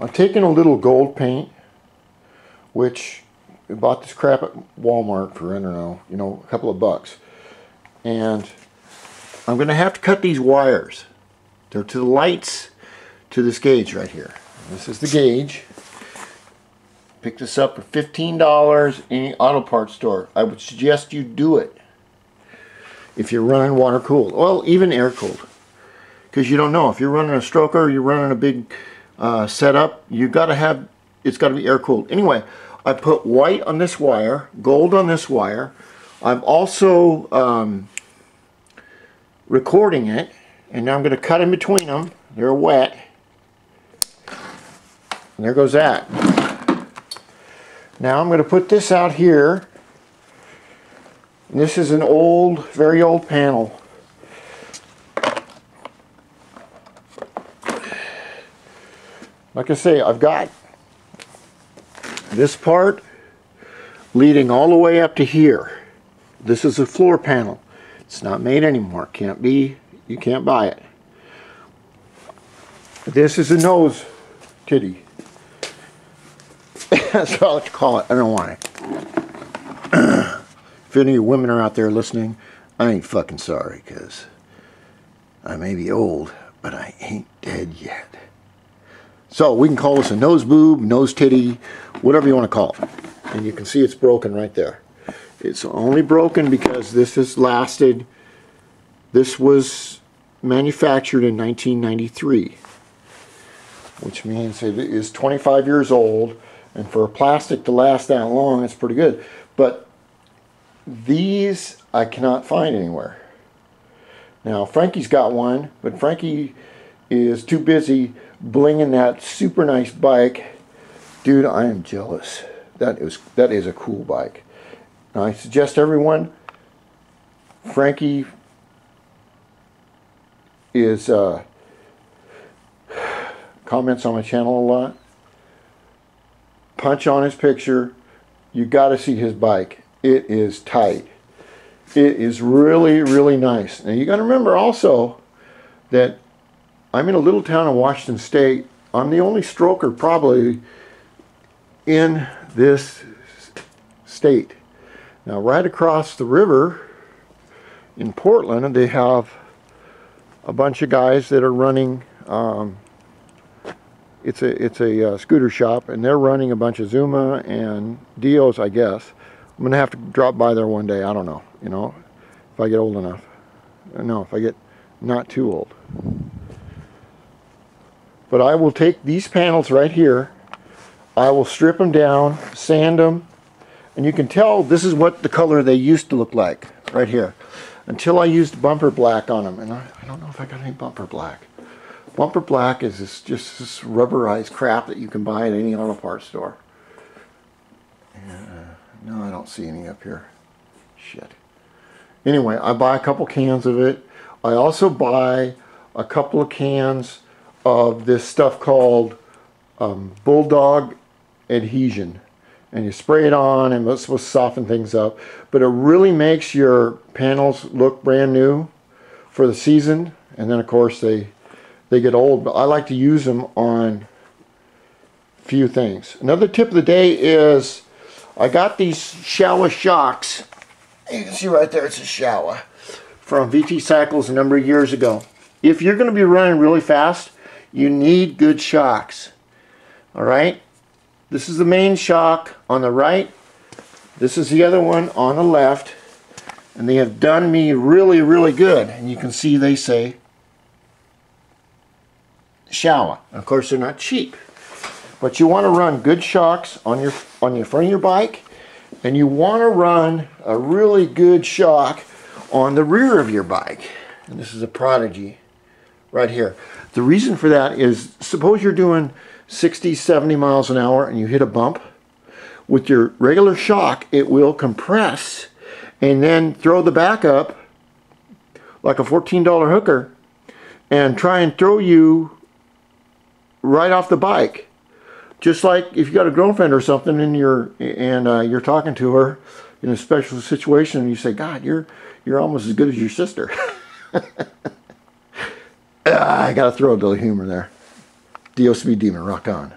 I'm taking a little gold paint, which I bought this crap at Walmart for, I don't know, you know, a couple of bucks. And I'm going to have to cut these wires. They're to the lights to this gauge right here. This is the gauge. Picked this up for $15 in any auto parts store. I would suggest you do it if you're running water cooled. Well, even air cooled. Because you don't know. If you're running a stroker or you're running a big setup, you gotta have, it's got to be air cooled. Anyway, I put white on this wire, gold on this wire. I'm also recording it, and now I'm going to cut in between them. They're wet. And there goes that. Now I'm going to put this out here. And this is an old, very old panel. Like I say, I've got this part leading all the way up to here. This is a floor panel. It's not made anymore. Can't be, you can't buy it. This is a nose titty. That's what I like to call it. I don't know why. If any of you women are out there listening, I ain't fucking sorry, because I may be old, but I ain't dead yet. So we can call this a nose boob, nose titty, whatever you want to call it. And you can see it's broken right there. It's only broken because this has lasted. This was manufactured in 1993, which means it is 25 years old. And for a plastic to last that long, it's pretty good. But these I cannot find anywhere. Now, Frankie's got one, but Frankie is too busy blinging that super nice bike. Dude, I am jealous. That is a cool bike. Now, I suggest everyone, Frankie is comments on my channel a lot. Punch on his picture. You got to see his bike. It is tight. It is really, really nice. Now you got to remember also that I'm in a little town in Washington State. I'm the only stroker probably in this state. Now right across the river in Portland, they have a bunch of guys that are running it's a scooter shop, and they're running a bunch of Zuma and DIOs, I guess. I'm gonna have to drop by there one day. I don't know, you know, if I get old enough. No, if I get not too old. But I will take these panels right here. I will strip them down, sand them, and you can tell this is what the color they used to look like right here. Until I used bumper black on them, and I don't know if I got any bumper black. Bumper black is just this rubberized crap that you can buy at any auto parts store. No, I don't see any up here. Shit. Anyway, I buy a couple cans of it. I also buy a couple of cans of this stuff called Bulldog adhesion. And you spray it on, and it's supposed to soften things up. But it really makes your panels look brand new for the season. And then, of course, they get old, but I like to use them on a few things. Another tip of the day is I got these Showa shocks. You can see right there, it's a Showa from VT Cycles a number of years ago. If you're going to be running really fast, you need good shocks. All right? This is the main shock on the right. This is the other one on the left. And they have done me really, really good. And you can see they say Showa. Of course, they're not cheap, but you want to run good shocks on your front of your bike, and you want to run a really good shock on the rear of your bike. And this is a Prodigy right here. The reason for that is, suppose you're doing 60, 70 miles an hour and you hit a bump. With your regular shock, it will compress and then throw the back up like a $14 hooker and try and throw you right off the bike. Just like if you got a girlfriend or something and you're talking to her in a special situation and you say, God, you're almost as good as your sister. I gotta throw a little humor there. DIOSpeedDEMON, rock on.